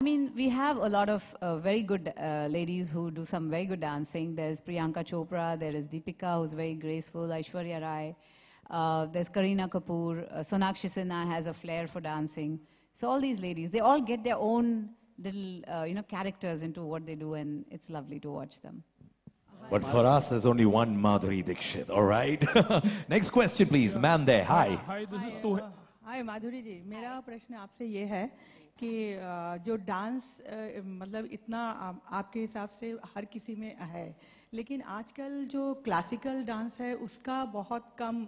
I mean, we have a lot of very good ladies who do some very good dancing. There's Priyanka Chopra, there is Deepika, who's very graceful, Aishwarya Rai, there's Kareena Kapoor, Sonakshi Sinha has a flair for dancing. So all these ladies, they all get their own little, characters into what they do, and it's lovely to watch them. But for us, there's only one Madhuri Dixit, all right? Next question, please. Ma'am there, hi. Hi, this is Sohail. हाय माधुरी जी, मेरा प्रश्न आपसे ये है कि जो dance मतलब इतना आपके हिसाब से हर किसी में है, लेकिन आजकल जो क्लासिकल डांस है उसका बहुत कम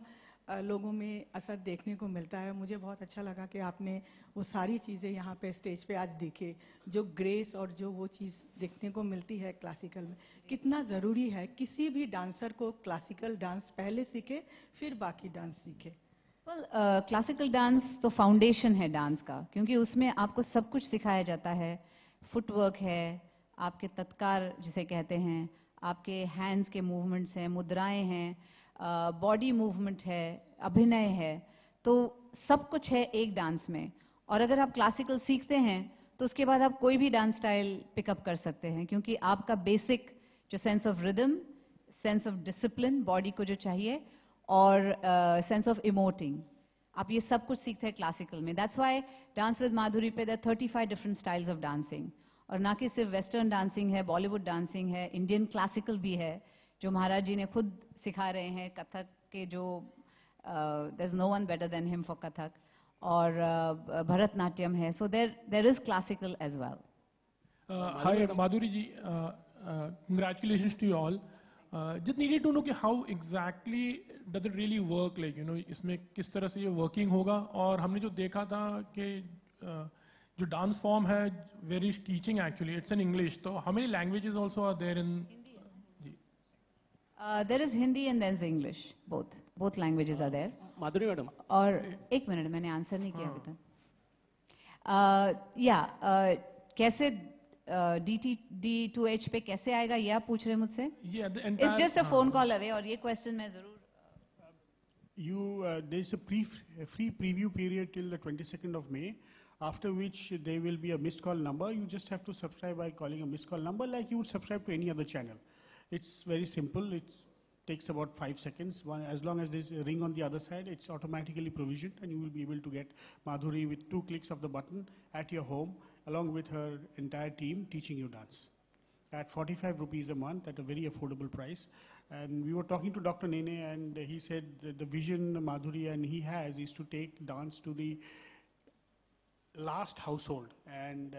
लोगों में असर देखने को मिलता है. मुझे बहुत अच्छा लगा कि आपने वो सारी चीज़ें यहाँ पे स्टेज पे आज दिखे, जो ग्रेस और जो वो चीज़ देखने को मिलती है क्लासिकल में. कितना ज़रूरी है किसी भी डांसर को क्लासिकल डांस पहले सीखे फिर बाकी डांस सीखे. Well, क्लासिकल डांस तो फाउंडेशन है डांस का, क्योंकि उसमें आपको सब कुछ सिखाया जाता है. फुटवर्क है, आपके तत्कार जिसे कहते हैं, आपके हैंड्स के मूवमेंट्स हैं, मुद्राएं हैं, बॉडी मूवमेंट है, अभिनय है, तो सब कुछ है एक डांस में. और अगर आप क्लासिकल सीखते हैं तो उसके बाद आप कोई भी डांस स्टाइल पिकअप कर सकते हैं, क्योंकि आपका बेसिक जो sense of rhythm, sense of discipline body को जो चाहिए, और सेंस ऑफ इमोटिंग, आप ये सब कुछ सीखते हैं क्लासिकल में. That's why dance with Madhuri पे there 35 different styles of dancing. और ना कि सिर्फ वेस्टर्न डांसिंग है, बॉलीवुड डांसिंग है, इंडियन क्लासिकल भी है जो महाराज जी ने खुद सिखा रहे हैं. कथक के जो there is no one better than him for Kathak, और भरतनाट्यम है. So there is classical as well. Hi, Madhuri ji. Congratulations to you all. Just needed to know कि how exactly does it really work, like इसमें किस तरह से ये working होगा. और हमने जो देखा था कि जो dance form है, where is teaching actually, it's in English. तो how many languages also are there in? There is Hindi and there is English. Both languages are there. Madhuri madam. और एक मिनट, मैंने आंसर नहीं किया अभी तक. कैसे D2H पे कैसे आएगा ये आप पूछ रहे हैं मुझसे? It's just a phone call away. और ये question मैं जरूर. There's a free preview period till the 22nd of May, after which there will be a missed call number. You just have to subscribe by calling a missed call number like you would subscribe to any other channel. It's very simple. It takes about 5 seconds. As long as there's a ring on the other side, it's automatically provisioned, and you will be able to get Madhuri with 2 clicks of the button at your home, along with her entire team teaching you dance at 45 rupees a month at a very affordable price. And we were talking to Dr. Nene, and he said that the vision Madhuri and he has is to take dance to the last household. And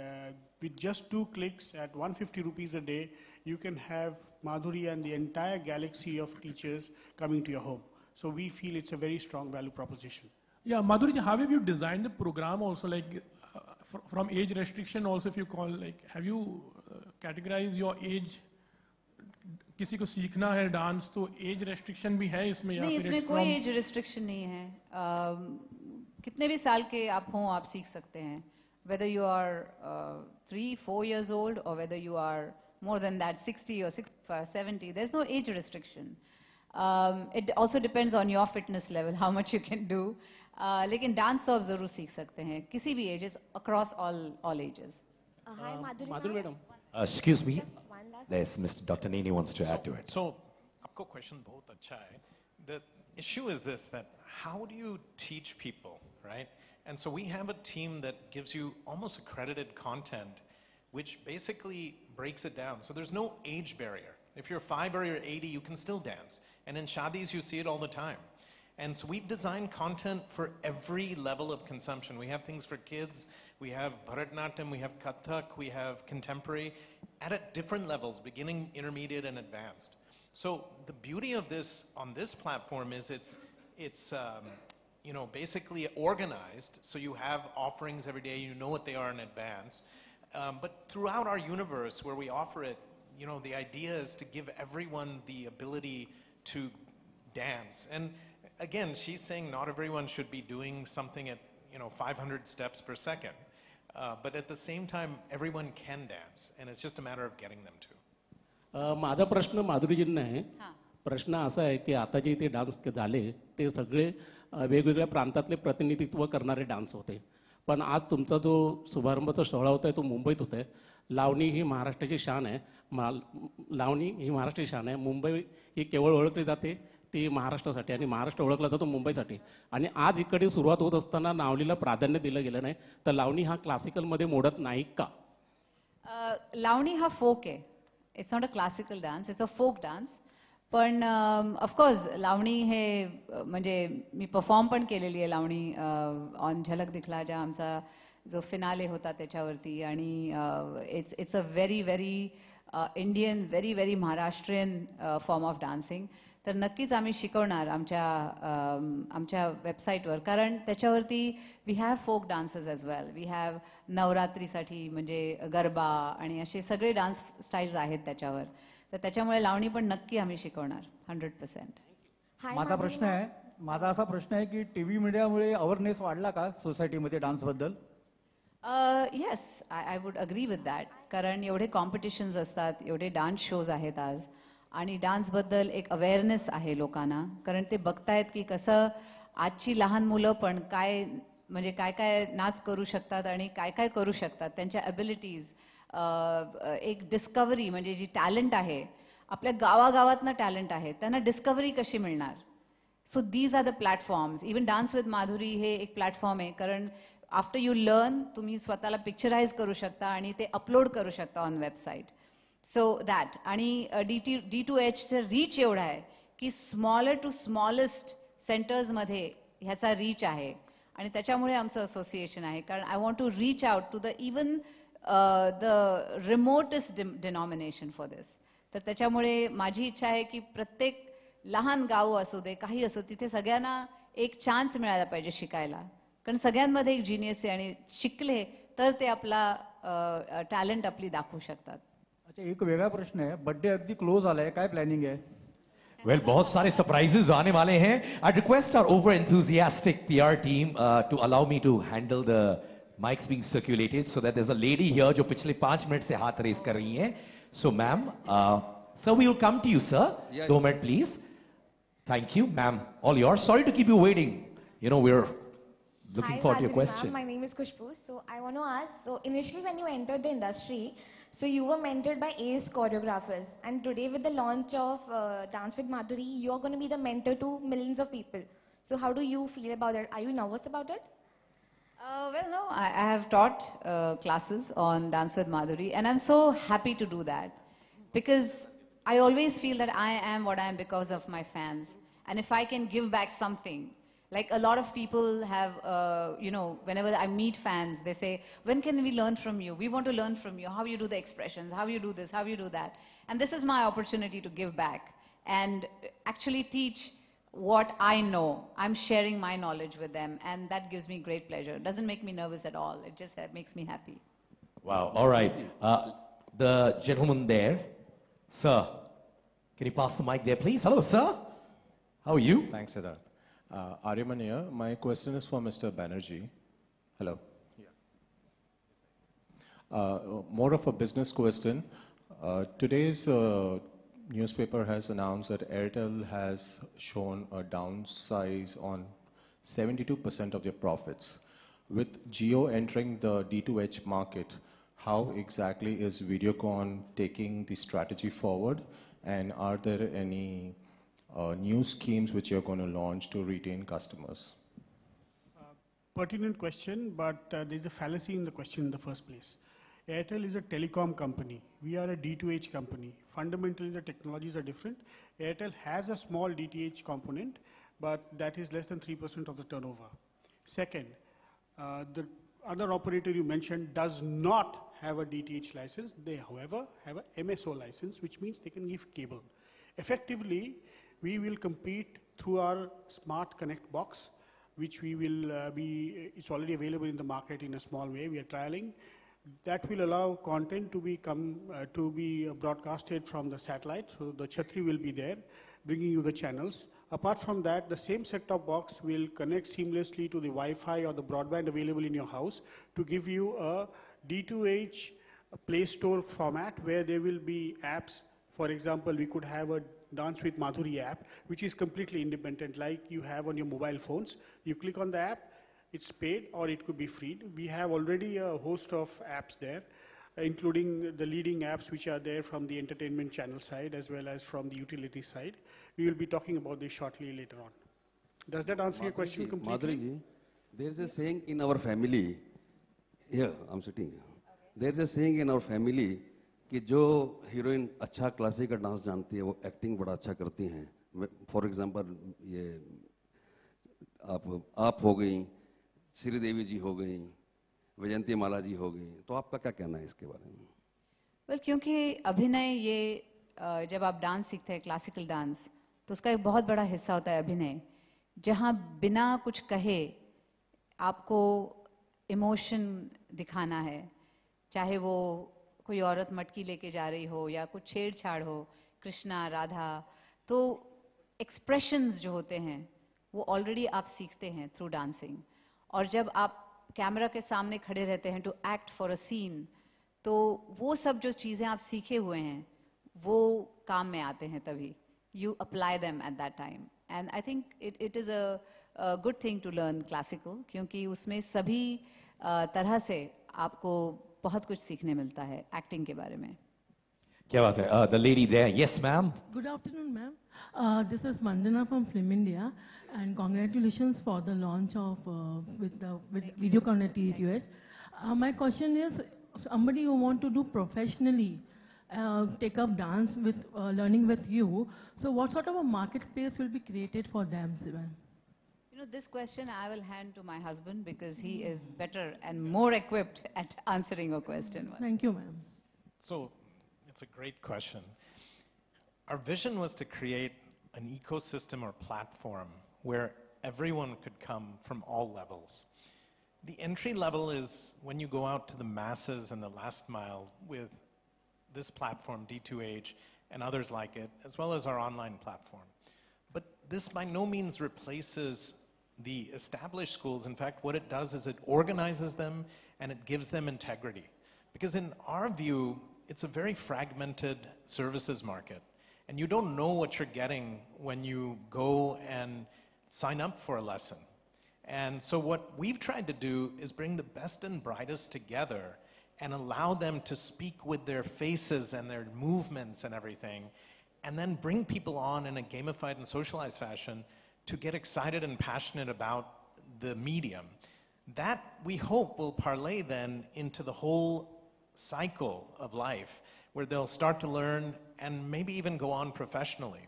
with just 2 clicks at 150 rupees a day, you can have Madhuri and the entire galaxy of teachers coming to your home. So we feel it's a very strong value proposition. Yeah, Madhuri, how have you designed the program also, like from age restriction also, if you call, like have you categorized your age? किसी को सीखना है dance तो as restriction भी है इसमें? नहीं, इसमें कोई एज रेस्ट्रिक्शन नहीं है. कितने भी साल के आप हों आप सीख सकते हैं, whether you are 3-4 years old or whether you are more than that, 60 or 70. There's no age restriction. It also depends on your fitness level, how much you can do. लेकिन डांस तो आप जरूर सीख सकते हैं किसी भी edges, across all ages. Hi, Madhuri madam. Excuse me. Yes, Mr. Dr. Nene wants to add to it. So, आपको question बहुत अच्छा है. The issue is this, that how do you teach people, right? And so we have a team that gives you almost accredited content, which basically breaks it down. So there's no age barrier. If you're 5 or you're 80, you can still dance. And in shadis, you see it all the time. And so we've designed content for every level of consumption. We have things for kids, we have Bharatanatyam, we have Kathak, we have contemporary, at different levels, beginning, intermediate, and advanced. So the beauty of this, on this platform, is it's basically organized, so you have offerings every day, you know what they are in advance. But throughout our universe where we offer it, the idea is to give everyone the ability to dance. And again, she's saying not everyone should be doing something at 500 steps per second. But at the same time, everyone can dance, and it's just a matter of getting them to. माझा प्रश्न माधुरीजींना आहे. प्रश्न असा आहे की आता जे इथे dance झाले ते सगळे वेगवेगळ्या प्रांतातले प्रतिनिधित्व करणारे डान्स होते. पण आज तुमचा जो शुभारंभाचा सोहळा होता आहे तो मुंबईत होत आहे. लावणी ही महाराष्ट्राची शान आहे. लावणी ही महाराष्ट्राची शान आहे. मुंबई ही केवळ ओळखली जाते ती महाराष्ट्रासाठी आणि महाराष्ट्र ओळखला जातो मुंबईसाठी. आणि आज इकडे सुरुवात होत असताना लावणीला प्राधान्य दिलं गेलं नाही, तर लावणी हा क्लासिकलमध्ये मोडत नाही का? लावणी हा फोक आहे. It's not a classical dance, it's a folk dance. पण ऑफकोर्स लावणी हे म्हणजे मी परफॉर्म पण केलेली आहे लावणी ऑन झलक दिखला जा आमचा जो फिनाले होता त्याच्यावरती. आणि it's a very very Indian, very very Maharashtrian form of dancing. तर नक्कीच आम्ही शिकवणार आमच्या वेबसाईटवर, कारण त्याच्यावरती we have folk dances as well. We have नवरात्रीसाठी म्हणजे गरबा आणि असे सगळे डान्स स्टाईल्स आहेत त्याच्यावर. तर त्याच्यामुळे लावणी पण नक्की आम्ही शिकवणार 100%. माझा असा प्रश्न आहे की टीव्ही मीडियामुळे अवेअरनेस वाढला का सोसायटीमध्ये डान्सबद्दल? Yes, I would agree with that. कारण एवढे कॉम्पिटिशन्स असतात, एवढे डान्स शोज आहेत आज, आणि डान्सबद्दल एक अवेअरनेस आहे लोकांना. कारण ते बघतायत की कसं आजची लहान मुलं पण काय म्हणजे काय काय नाच करू शकतात आणि काय काय करू शकतात. त्यांच्या ॲबिलिटीज, एक डिस्कवरी म्हणजे जी टॅलेंट आहे, आपल्या गावागावातनं टॅलेंट आहे, त्यांना डिस्कवरी कशी मिळणार. So these are the platforms. Even dance with Madhuri हे एक प्लॅटफॉर्म आहे. कारण आफ्टर यू लर्न तुम्ही स्वतःला पिक्चराइज करू शकता आणि ते अपलोड करू शकता ऑन वेबसाईट. So that. आणि D2Hचं रीच एवढा आहे की स्मॉलर टू स्मॉलेस्ट सेंटर्समध्ये ह्याचा रीच आहे. आणि त्याच्यामुळे आमचं असोसिएशन आहे. कारण I want to reach out to the even the remotest denomination for this. तर त्याच्यामुळे माझी इच्छा आहे की प्रत्येक लहान गाव असू दे, काही असो, तिथे सगळ्यांना एक चान्स मिळायला पाहिजे शिकायला. कारण सगळ्यांमध्ये एक जिनियस आहे आणि शिकले तर ते आपला टॅलेंट आपली दाखवू शकतात. अच्छा, एक वेगळा प्रश्न आहे. बर्थडे अगदी क्लोज आलाय, काय प्लॅनिंग आहे? Well, बहुत सारे surprises आने वाले हैं. I request our over-enthusiastic PR team to allow me to handle the mics being circulated, so that there's a lady here जो पिछले 5 मिनट से हाथ रेस कर रही हैं. So, ma'am, sir, we will come to you, sir. Yes. 2 minutes, please. Thank you, ma'am. All yours. Sorry to keep you waiting. You know, we're looking forward to your question. My name is Kushbu. So I want to ask, so initially when you entered the industry, so you were mentored by ace choreographers, and today with the launch of Dance with Madhuri, you are going to be the mentor to millions of people. So how do you feel about it? Are you nervous about it? Well, no, I have taught classes on Dance with Madhuri, and I'm so happy to do that, because I always feel that I am what I am because of my fans. And if I can give back something, like a lot of people have, you know, whenever I meet fans, they say, when can we learn from you? We want to learn from you, how you do the expressions, how you do this, how you do that. And this is my opportunity to give back and actually teach what I know. I'm sharing my knowledge with them, and that gives me great pleasure. It doesn't make me nervous at all. It just makes me happy. Wow. All right. The gentleman there, sir, can you pass the mic there, please? Hello, sir. How are you? Thanks, Siddharth. Aryaman here. My question is for Mr. Banerjee. Hello. More of a business question. Today's newspaper has announced that Airtel has shown a downsize on 72% of their profits. With Jio entering the D2H market, how exactly is Videocon taking the strategy forward? And are there any new schemes which you're going to launch to retain customers? Pertinent question, but there's a fallacy in the question in the first place. Airtel is a telecom company. We are a D2H company. Fundamentally, the technologies are different. Airtel has a small DTH component, but that is less than 3% of the turnover. Second, the other operator you mentioned does not have a DTH license. They, however, have a MSO license, which means they can give cable. Effectively, we will compete through our Smart Connect box, which we will it's already available in the market in a small way. We are trialing. That will allow content to be broadcasted from the satellite. So the Chhatri will be there, bringing you the channels. Apart from that, the same set-top box will connect seamlessly to the Wi-Fi or the broadband available in your house to give you a D2H Play Store format where there will be apps. For example, we could have a Dance with Madhuri app, which is completely independent, like you have on your mobile phones. You click on the app, It's paid or it could be free. We have already a host of apps there, including the leading apps which are there from the entertainment channel side as well as from the utility side. We will be talking about this shortly later on. Does that answer your question completely? Madhuri ji, there is a saying in our family, here, I'm sitting here. There is a saying in our family कि जो heroine अच्छा classical dance जानती है वो acting बड़ा अच्छा करती हैं. फॉर एग्जांपल ये आप हो गई, श्रीदेवी जी हो गई, वैजयंती माला जी हो गई, तो आपका क्या कहना है इसके बारे में? well, क्योंकि अभिनय ये जब आप डांस सीखते हैं क्लासिकल डांस तो उसका एक बहुत बड़ा हिस्सा होता है अभिनय, जहाँ बिना कुछ कहे आपको इमोशन दिखाना है, चाहे वो कोई औरत मटकी लेके जा रही हो या कुछ छेड़छाड़ हो, कृष्णा राधा, तो एक्सप्रेशंस जो होते हैं वो ऑलरेडी आप सीखते हैं थ्रू डांसिंग. और जब आप कैमरा के सामने खड़े रहते हैं to act for a scene, तो वो सब जो चीज़ें आप सीखे हुए हैं वो काम में आते हैं तभी. You apply them at that time. And I think it is a good thing to learn classical, क्योंकि उसमें सभी तरह से आपको बहुत कुछ सीखने मिलता है एक्टिंग के बारे में. क्या बात है? The lady there, yes ma'am. Good afternoon, ma'am. This is Manjana from Film India, and congratulations for the launch of with Videocon at TETUH. My question is, somebody who want to do professionally, take up dance with learning with you, so what sort of a marketplace will be created for them, Sivan? You know, this question I will hand to my husband because he is better and more equipped at answering your question. Thank you, ma'am. So, it's a great question. Our vision was to create an ecosystem or platform where everyone could come from all levels. The entry level is when you go out to the masses and the last mile with this platform, D2H, and others like it, as well as our online platform. But this by no means replaces the established schools. In fact, what it does is it organizes them and it gives them integrity. Because in our view, it's a very fragmented services market. And you don't know what you're getting when you go and sign up for a lesson. And so what we've tried to do is bring the best and brightest together and allow them to speak with their faces and their movements and everything, and then bring people on in a gamified and socialized fashion to get excited and passionate about the medium. That, we hope, will parlay then into the whole cycle of life, where they'll start to learn and maybe even go on professionally.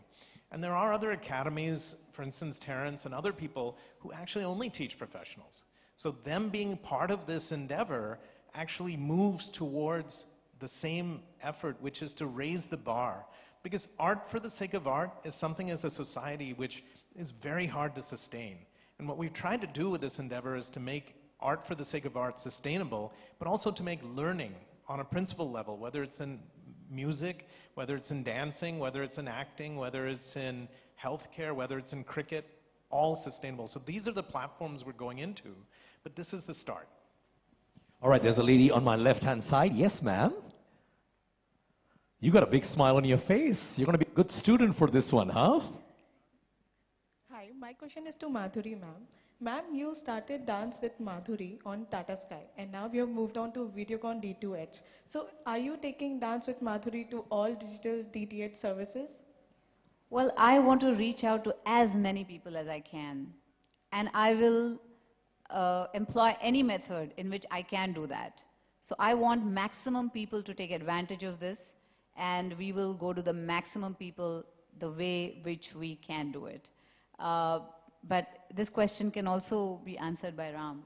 And there are other academies, for instance, Terrence and other people, who actually only teach professionals. So them being part of this endeavor actually moves towards the same effort, which is to raise the bar. Because art for the sake of art is something as a society which is very hard to sustain. And what we've tried to do with this endeavor is to make art for the sake of art sustainable, but also to make learning on a principle level, whether it's in music, whether it's in dancing, whether it's in acting, whether it's in healthcare, whether it's in cricket, all sustainable. So these are the platforms we're going into, but this is the start. All right, there's a lady on my left-hand side. Yes, ma'am. You got a big smile on your face. You're going to be a good student for this one, huh? Hi, my question is to Madhuri, ma'am. Ma'am, you started dance with Madhuri on Tata Sky, and now you have moved on to Videocon D2H. So, are you taking dance with Madhuri to all digital DTH services? Well, I want to reach out to as many people as I can, and I will employ any method in which I can do that. So I want maximum people to take advantage of this, and we will go to the maximum people the way which we can do it. But this question can also be answered by Ram.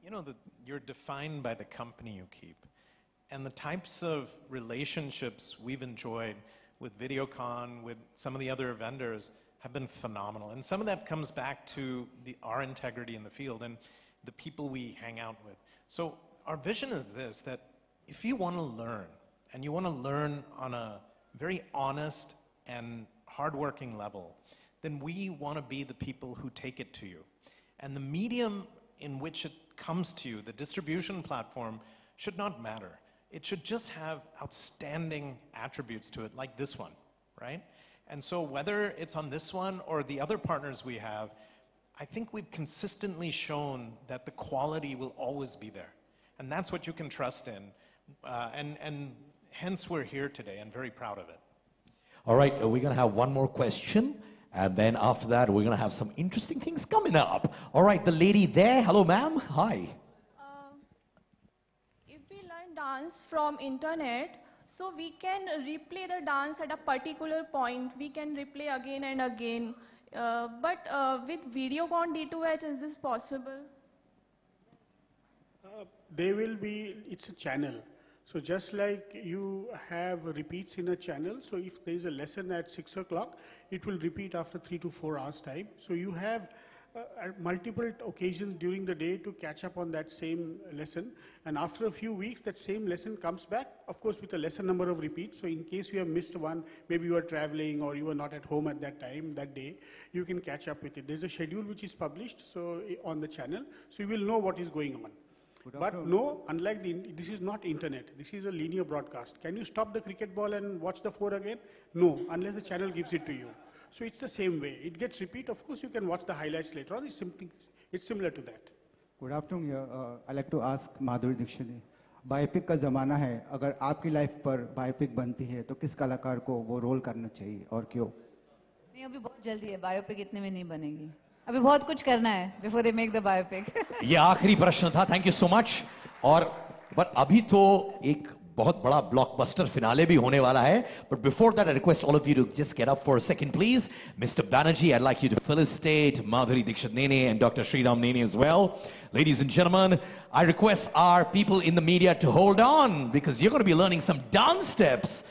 You know, you're defined by the company you keep. And the types of relationships we've enjoyed with Videocon, with some of the other vendors, have been phenomenal. And some of that comes back to our integrity in the field and the people we hang out with. So our vision is this, that if you want to learn, and you want to learn on a very honest and hardworking level, then we want to be the people who take it to you. And the medium in which it comes to you, the distribution platform, should not matter. It should just have outstanding attributes to it, like this one, right? And so whether it's on this one or the other partners we have, I think we've consistently shown that the quality will always be there. And that's what you can trust in. And hence we're here today and very proud of it. All right, we're going to have one more question. And then after that, we're going to have some interesting things coming up. All right, the lady there. Hello, ma'am. Hi. If we learn dance from internet, so we can replay the dance at a particular point. We can replay again and again. But with Videocon D2H, is this possible? They will be, it's a channel. So just like you have repeats in a channel, so if there is a lesson at 6 o'clock, it will repeat after 3 to 4 hours time. So you have multiple occasions during the day to catch up on that same lesson. And after a few weeks, that same lesson comes back, of course, with a lesser number of repeats. So in case you have missed one, maybe you are traveling or you were not at home at that time, that day, you can catch up with it. There's a schedule which is published on the channel, so you will know what is going on. But no, unlike this is not internet. This is a linear broadcast. Can you stop the cricket ball and watch the 4 again? No, unless the channel gives it to you. So it's the same way. It gets repeat. Of course, you can watch the highlights later on. It's similar to that. Good afternoon. I'd like to ask Madhuri Dixit. Biopic का ज़माना है. अगर आपकी life पर biopic बनती है, तो किस कलाकार को वो रोल करना चाहिए और क्यों? नहीं, अभी बहुत जल्दी है. बायोपिक इतने में नहीं बनेगी. अभी बहुत कुछ करना है before they make the biopic. ये आखिरी प्रश्न था. Thank you so much. और but अभी तो एक बहुत बड़ा blockbuster finale भी होने वाला है. But before that, I request all of you to just get up for a second, please. Mr. Banerjee, I'd like you to felicitate Madhuri Dixit Nene and Dr. Sriram Nene as well. Ladies and gentlemen, I request our people in the media to hold on, because you're going to be learning some dance steps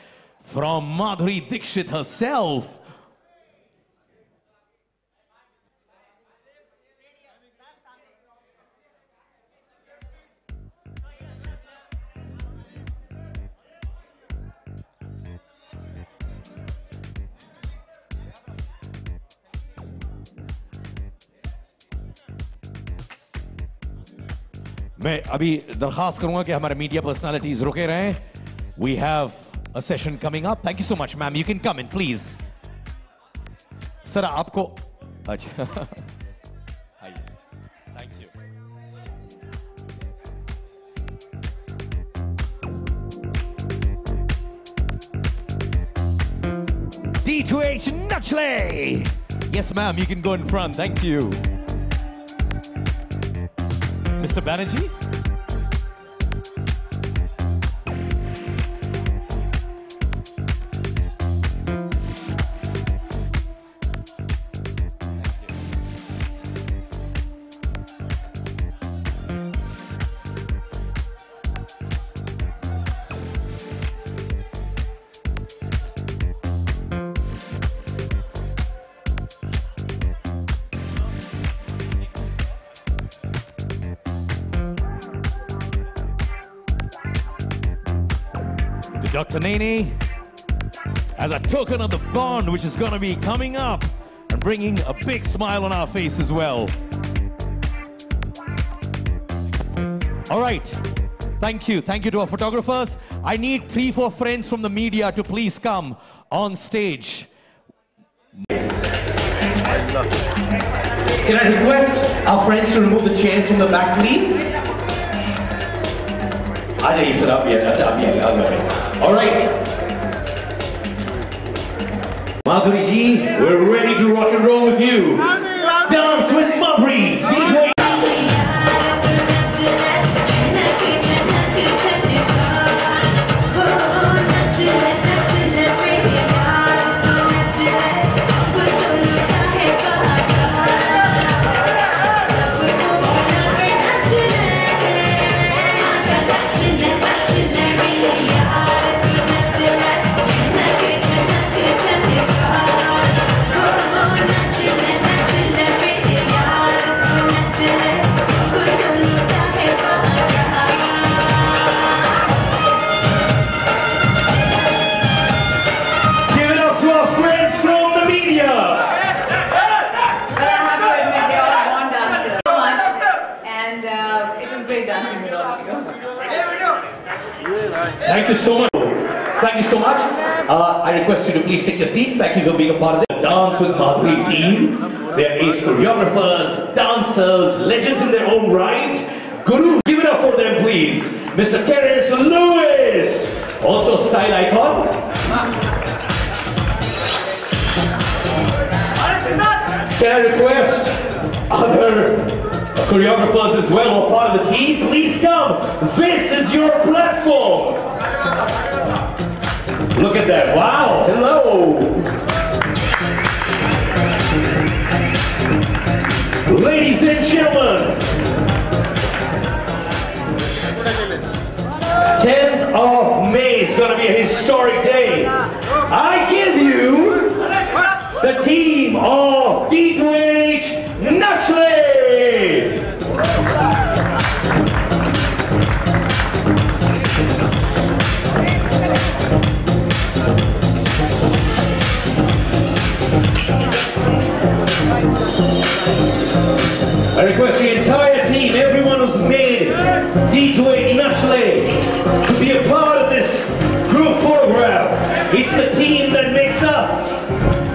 from Madhuri Dixit herself. मैं अभी दरखास्त करूंगा कि हमारे media personalities रुके रहें. We have a session coming up. Thank you so much, ma'am. You can come in, please. Sir आपको अच्छा आइए. Thank you. D2H Nachle. Yes, ma'am. You can go in front. Thank you. Mr. Banerjee? Dr. Nene, as a token of the bond which is going to be coming up and bringing a big smile on our face as well. All right. Thank you. Thank you to our photographers. I need 3-4 friends from the media to please come on stage. Can I request our friends to remove the chairs from the back, please? All right. Madhuri ji, we're ready to rock and roll with you. Dance with Madhuri, D2H. Thank you so much. Thank you so much. I request you to please take your seats. Thank you for being a part of the Dance with Madhuri team. They are ace choreographers, dancers, legends in their own right. Guru, give it up for them, please. Mr. Terence Lewis, also style icon. Can I request other choreographers as well who are part of the team? Please come. This is your platform. Look at that. Wow. Hello. Ladies and gentlemen, 10th of May is going to be a historic day. I give you the team of D2H Nachle. I request the entire team, everyone who's made D2H Nachle, to be a part of this group photograph. It's the team that makes us.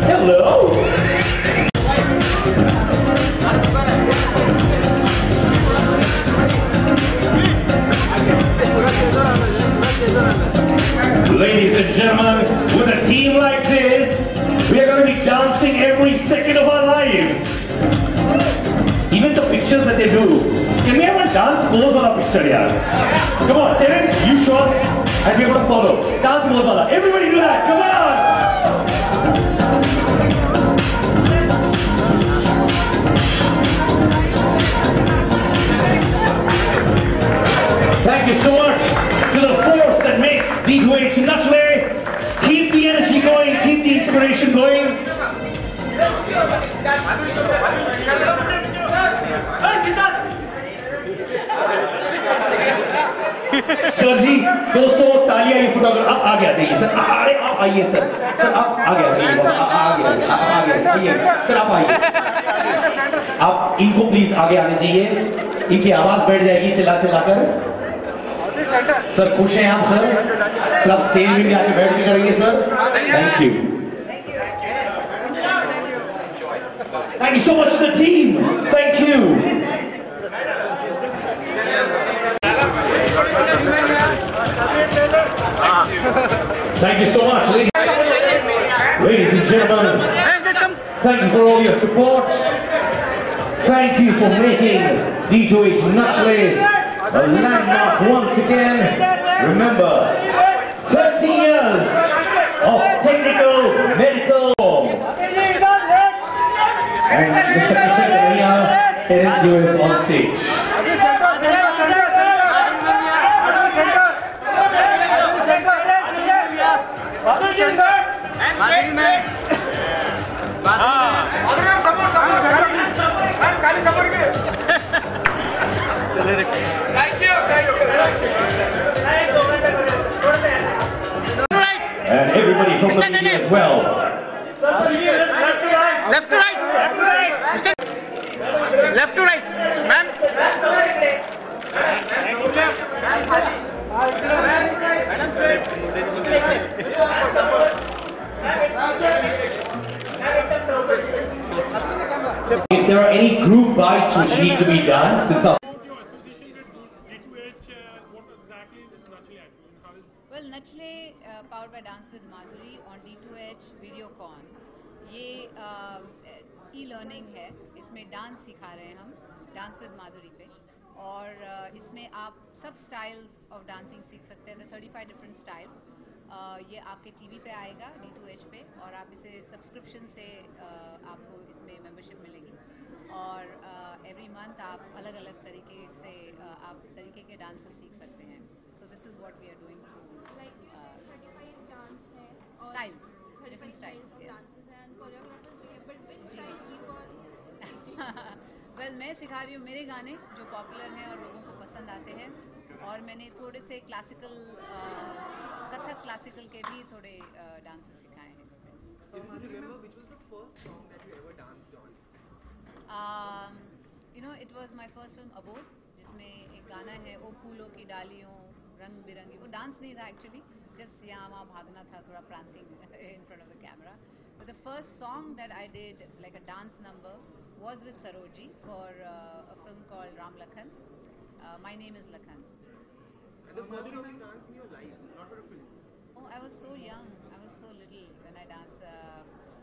Hello. Ladies and gentlemen, with a team like this, we are going to be dancing every second of our lives. Even the pictures that they do. Can we have a dance pose on a picture here? Come on, Terence, you show us and we're going to follow. Dance pose on. Everybody do that. Come on! Thank you so much to the force that makes D2H Nachle. Keep the energy going, keep the inspiration going. Sir ji दोस्तों तालियां ये photographer आप आगे आ जाइए sir अरे आप आइए sir आप आगे आ जाइए सर आप आइए आप इनको प्लीज आगे आने चाहिए इनकी आवाज बैठ जाएगी चिल्ला कर सर खुश हैं आप सर आप स्टेज में भी आके बैठ के करेंगे sir thank you Thank you so much to the team. Thank you. Thank you so much, ladies and gentlemen. Thank you for all your support. Thank you for making D2H Nachle a landmark once again. Remember, 30 years of technical, medical, and Mr. Kishan Kania, Terence Lewis on stage. And everybody from the media as well. Left to right. Left to right. Ma'am. If there are any group bites which need to be done, since our Well, Nachle powered by Dance with Madhuri on D2H Videocon. ये e-learning है, इसमें dance सिखा रहे हैं हम dance with Madhuri पे और इसमें आप सब स्टाइल्स ऑफ डांसिंग सीख सकते हैं 35 डिफरेंट स्टाइल्स ये आपके टीवी पे आएगा D2H पे और आप इसे सब्सक्रिप्शन से आपको इसमें मेंबरशिप मिलेगी और एवरी मंथ आप अलग अलग तरीके से आप तरीके के डांसेस सीख सकते हैं so this is what we are doing styles different styles, dances and choreographers भी है, but which style you are teaching? Well, मैं सिखा रही हूँ मेरे गाने जो पॉपुलर हैं और लोगों को पसंद आते हैं और मैंने थोड़े से क्लासिकल कथक क्लासिकल के भी थोड़े डांसेस सिखाए हैं इसमें. If you remember, which was the first song that you ever danced on? You know, it was my first film Abod, जिसमें एक गाना है ओ फूलों की डालियों रंग बिरंगी. वो डांस नहीं था एक्चुअली, just यहाँ वहाँ भागना था, थोड़ा prancing in front of the camera. But the first song that I did, like a dance number, was with Saroji for a film called Ram Lakhan. My name is Lakhan. And the first time you danced in your life, not for a film. Oh, I was so young. I was so little when I danced,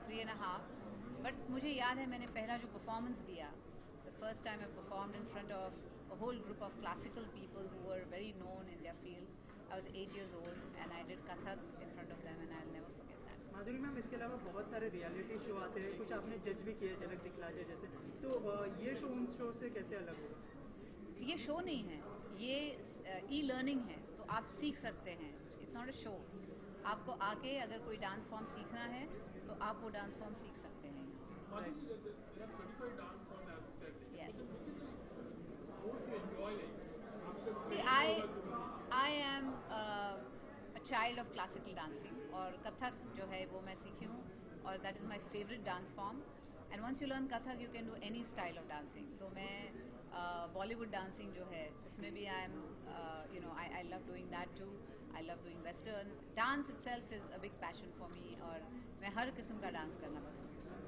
3.5. But मुझे याद है मैंने पहला जो performance दिया, the first time I performed in front of a whole group of classical people who were very known in their fields. I was 8 years old and I did Kathak in front of them and I'll never forget that. Madhuri ma'am, इसके अलावा बहुत सारे reality show आते हैं, कुछ आपने जज भी किए, झलक दिखला जाए जैसे, तो ये शो उन शो से कैसे अलग होगा? ये शो नहीं है, ये ई-लर्निंग है, तो आप सीख सकते हैं. It's not a show. आपको आके अगर कोई डांस फॉर्म सीखना है तो आप वो डांस फॉर्म सीख सकते हैं. Yes. See, I am a child of classical dancing और कथक जो है वो मैं सीखी हूँ और that is my favorite dance form. And once you learn Kathak, you can do any style of dancing. तो मैं Bollywood dancing जो है उसमें भी I am, I love doing that too. I love doing Western. Dance itself is a big passion for me और मैं हर किस्म का डांस करना पसंद करती हूँ.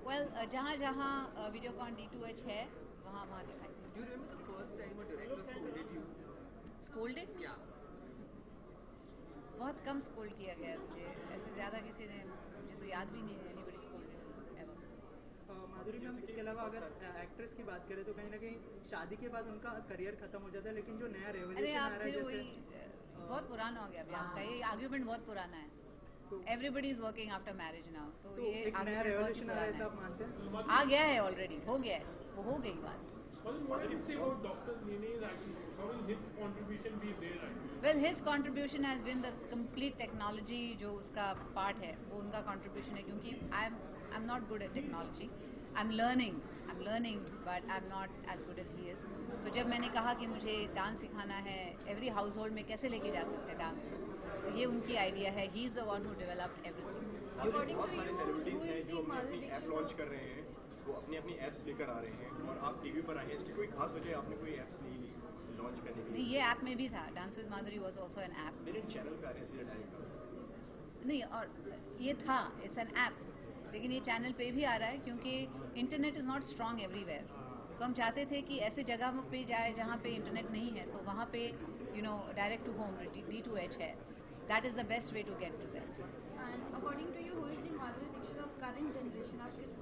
Well, जहाँ Videocon D2H है वहाँ दिखाई. Do you remember the first time a director scolded you? Scolded? Yeah. बहुत कम स्कोल्ड किया गया मुझे, ऐसे ज़्यादा किसी ने मुझे तो याद भी नहीं है anybody scolded ever. माधुरी मैम, इसके अलावा अगर एक्ट्रेस की बात करें तो कहीं ना कहीं शादी के बाद उनका करियर खत्म हो जाता है, लेकिन जो नया रेवोल्यूशन आ रहा है जैसे बहुत पुराना हो गया अभी आपका ये आर्ग्यूमेंट बहुत पुराना है. Everybody is working after marriage now. तो ये एक नया रेवोल्यूशन आ रहा है, ऐसा आप मानते हैं? आ गया है ऑलरेडी, हो गया है, वो हो गई बात. What do you say about Dr. Nene's acting? How will his contribution be there actually? Well, his contribution has been the complete technology जो उसका part है, वो उनका contribution है क्योंकि I'm not good at technology. I'm learning, but I'm not as good as he is. तो जब मैंने कहा कि मुझे डांस सिखाना है, every household में कैसे लेके जा सकते हैं डांस को, तो ये उनकी आइडिया है. He is the one who developed everything. According to you, who is the Madhuri Dixit? Launch कर रहे हैं, वो अपनी एप्स लेकर आ रहे हैं और आप टीवी पर आए हैं. इसकी कोई खास वजह आपने कोई एप्स नहीं ली लॉन्च करने के लिए? ये ऐप में भी था. Dance with Madhuri was also an app. मेरे चैनल पे आ रहे हैं डायरेक्ट नहीं, और ये था, इट्स एन ऐप, लेकिन ये चैनल पे भी आ रहा है क्योंकि internet is not strong everywhere. तो हम चाहते थे कि ऐसे जगह पे जाए जहाँ पे इंटरनेट नहीं है, तो वहाँ पे डायरेक्ट टू होम D2H है. That is the best way to get to that. And according to you, who is the Madhuri Dixit of current generation? आप किस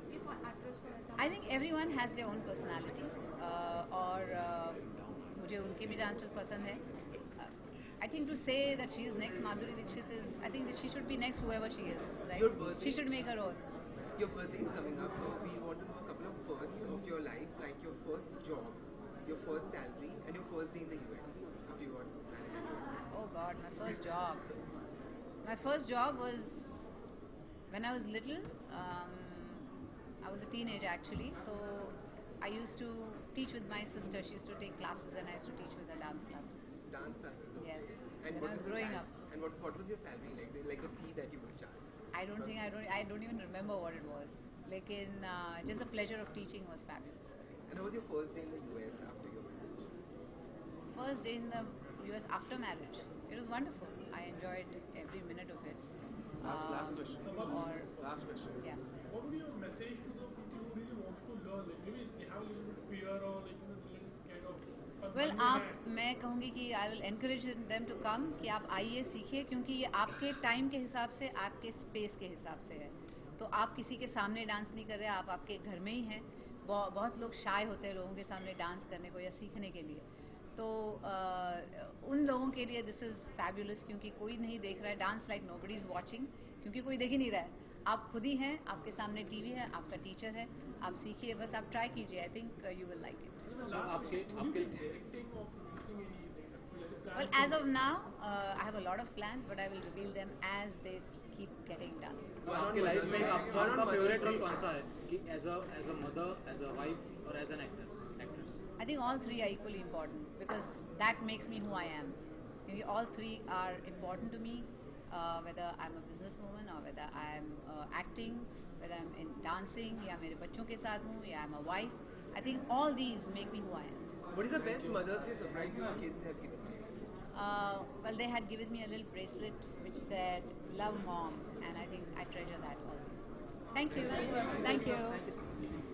एक्ट्रेस को ऐसा? I think everyone has their own personality. और मुझे उनके भी dances पसंद है. I think to say that she is next Madhuri Dixit is, I think that she should be next whoever she is. Right? Your birthday, she should make her own. Your birthday is coming up, so we want to know a couple of firsts of your life, like your first job, your first salary, and your first day in the US. If you want. Oh God, my first job. My first job was when I was little. I was a teenager actually. So I used to teach with my sister. She used to take classes and I used to teach with her dance classes. Dance classes. Okay. Yes. And when I was growing up. And what was your salary like? Like the fee that you would charge? I don't even remember what it was. Lekin just the pleasure of teaching was fabulous. And how was your first day in the US after your marriage? First day in the US after marriage. It was wonderful. I enjoyed every minute of it. Last question. Last question. Yeah. What would be your message to the people who really want to learn? Like maybe they have a little bit fear or like a little scared of. Well, मैं कहूँगी कि I will encourage them to come, कि आप आइए सीखिए, क्योंकि ये आपके टाइम के हिसाब से, आपके स्पेस के हिसाब से है. तो आप किसी के सामने डांस नहीं कर रहे, आप आपके घर में ही हैं. बहुत लोग शाय होते हैं लोगों के सामने डांस करने को या सीखने के लिए. तो उन लोगों के लिए दिस इज़ फैबुलस, क्योंकि कोई नहीं देख रहा है. Dance like nobody is watching, क्योंकि कोई देख ही नहीं रहा है. आप खुद ही हैं, आपके सामने टीवी है, आपका टीचर है, आप सीखिए, बस आप ट्राई कीजिए. I think you will like it. Well, as of now, I have a lot of plans, but I will reveal them as they keep getting done. आपकी लाइफ में आपका फेवरेट रोल कौन सा है? कि as a mother, as a wife, or as an actress? I think all three are equally important because that makes me who I am. All three are important to me, whether I'm a businesswoman or whether I'm acting, whether I'm in dancing या मेरे बच्चों के साथ हूँ या I'm a wife. I think all these make me who I am. What is the best Mother's Day surprise your kids have given you? Well, they had given me a little bracelet which said, "Love Mom," and I think I treasure that always. Thank you. Thank you.